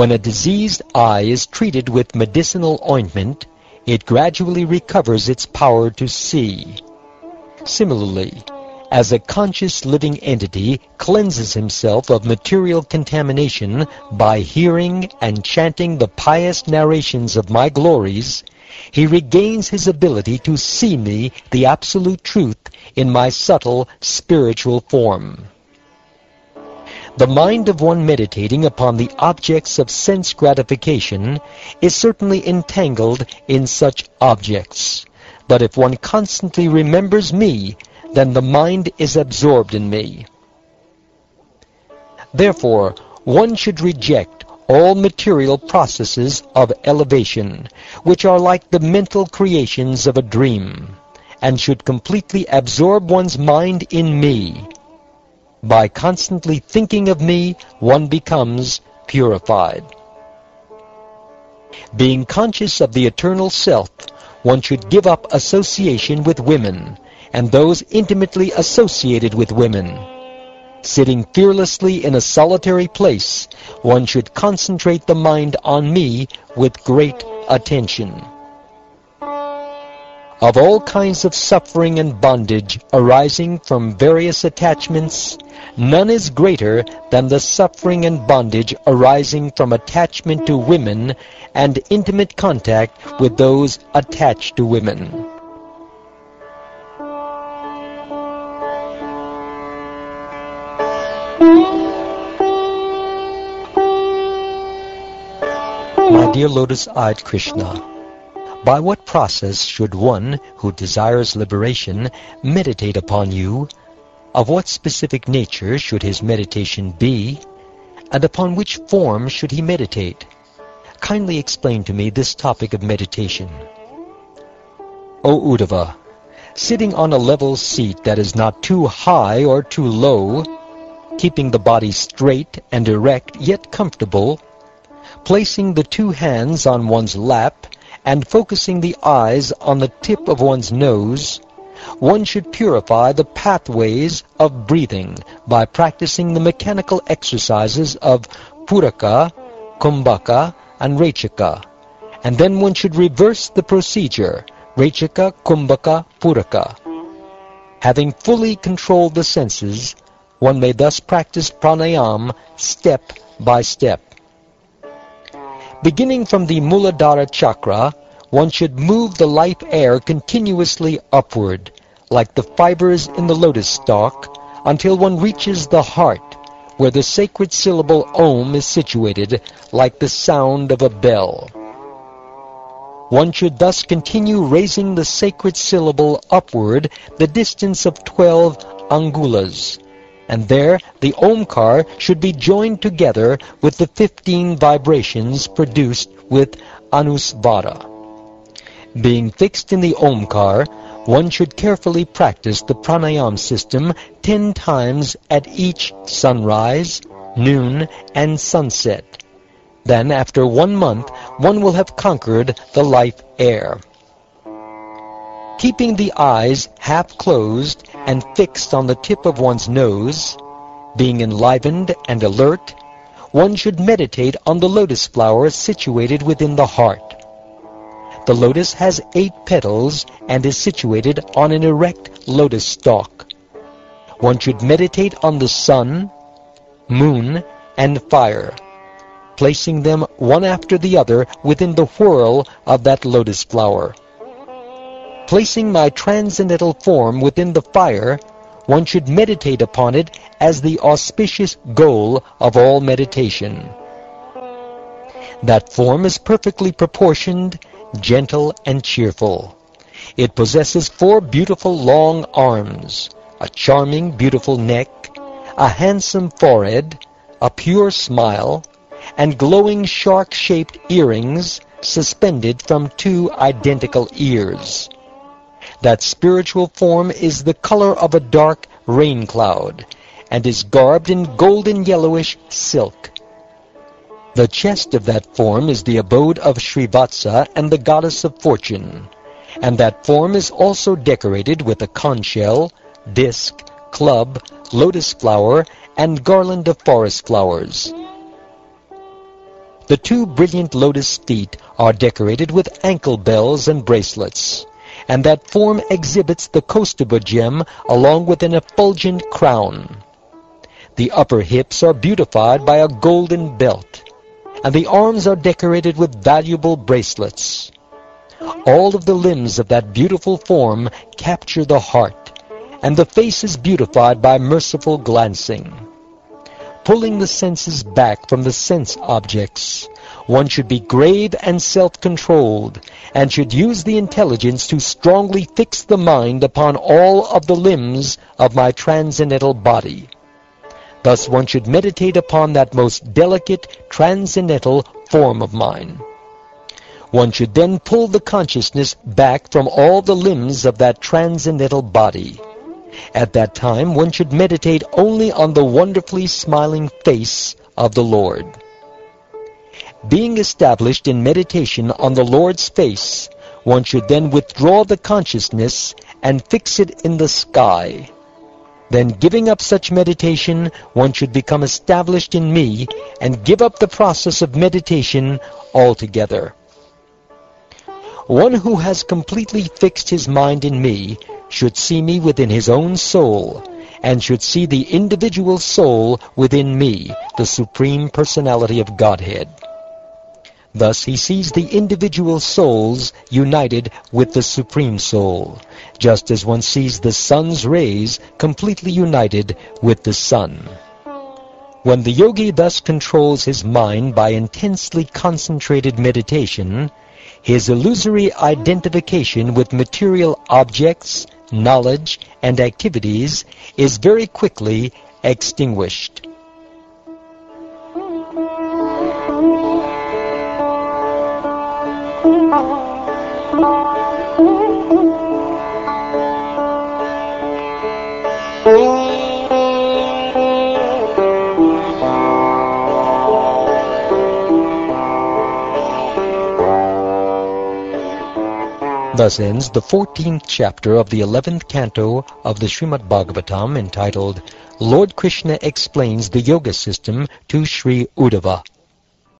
When a diseased eye is treated with medicinal ointment, it gradually recovers its power to see. Similarly, as a conscious living entity cleanses himself of material contamination by hearing and chanting the pious narrations of my glories, he regains his ability to see me, the absolute truth, in my subtle spiritual form. The mind of one meditating upon the objects of sense gratification is certainly entangled in such objects, but if one constantly remembers me, then the mind is absorbed in me. Therefore, one should reject all material processes of elevation, which are like the mental creations of a dream, and should completely absorb one's mind in me. By constantly thinking of me, one becomes purified. Being conscious of the eternal self, one should give up association with women, and those intimately associated with women. Sitting fearlessly in a solitary place, one should concentrate the mind on me with great attention. Of all kinds of suffering and bondage arising from various attachments, none is greater than the suffering and bondage arising from attachment to women and intimate contact with those attached to women. My dear lotus-eyed Krishna, by what process should one who desires liberation meditate upon you? Of what specific nature should his meditation be? And upon which form should he meditate? Kindly explain to me this topic of meditation. O Uddhava, sitting on a level seat that is not too high or too low, keeping the body straight and erect yet comfortable, placing the two hands on one's lap and focusing the eyes on the tip of one's nose, one should purify the pathways of breathing by practicing the mechanical exercises of Puraka, Kumbhaka, and Rechaka, and then one should reverse the procedure, Rechaka, Kumbhaka, Puraka. Having fully controlled the senses, one may thus practice pranayama step by step. Beginning from the Muladhara chakra, one should move the life air continuously upward, like the fibers in the lotus stalk, until one reaches the heart, where the sacred syllable Om is situated, like the sound of a bell. One should thus continue raising the sacred syllable upward the distance of 12 angulas, and there the Omkar should be joined together with the 15 vibrations produced with Anusvara. Being fixed in the Omkar, one should carefully practice the pranayama system 10 times at each sunrise, noon, and sunset. Then, after 1 month, one will have conquered the life air. Keeping the eyes half closed and fixed on the tip of one's nose, being enlivened and alert, one should meditate on the lotus flower situated within the heart. The lotus has 8 petals and is situated on an erect lotus stalk. One should meditate on the sun, moon, and fire, placing them one after the other within the whirl of that lotus flower. Placing my transcendental form within the fire, one should meditate upon it as the auspicious goal of all meditation. That form is perfectly proportioned, gentle, and cheerful. It possesses 4 beautiful long arms, a charming, beautiful neck, a handsome forehead, a pure smile, and glowing shark-shaped earrings suspended from 2 identical ears. That spiritual form is the color of a dark rain cloud, and is garbed in golden yellowish silk. The chest of that form is the abode of Srivatsa and the goddess of fortune, and that form is also decorated with a conch shell, disc, club, lotus flower, and garland of forest flowers. the 2 brilliant lotus feet are decorated with ankle bells and bracelets, and that form exhibits the Kaustuba gem along with an effulgent crown. The upper hips are beautified by a golden belt, and the arms are decorated with valuable bracelets. All of the limbs of that beautiful form capture the heart, and the face is beautified by merciful glancing. Pulling the senses back from the sense objects, one should be grave and self-controlled, and should use the intelligence to strongly fix the mind upon all of the limbs of my transcendental body. Thus one should meditate upon that most delicate transcendental form of mine. One should then pull the consciousness back from all the limbs of that transcendental body. At that time one should meditate only on the wonderfully smiling face of the Lord. Being established in meditation on the Lord's face, one should then withdraw the consciousness and fix it in the sky. Then, giving up such meditation, one should become established in me and give up the process of meditation altogether. One who has completely fixed his mind in me should see me within his own soul, and should see the individual soul within me, the Supreme Personality of Godhead. Thus he sees the individual souls united with the Supreme Soul, just as one sees the sun's rays completely united with the sun. When the yogi thus controls his mind by intensely concentrated meditation, his illusory identification with material objects, knowledge, and activities is very quickly extinguished. Thus ends the 14th chapter of the 11th canto of the Shrimad Bhagavatam, entitled Lord Krishna Explains the Yoga System to Sri Uddhava.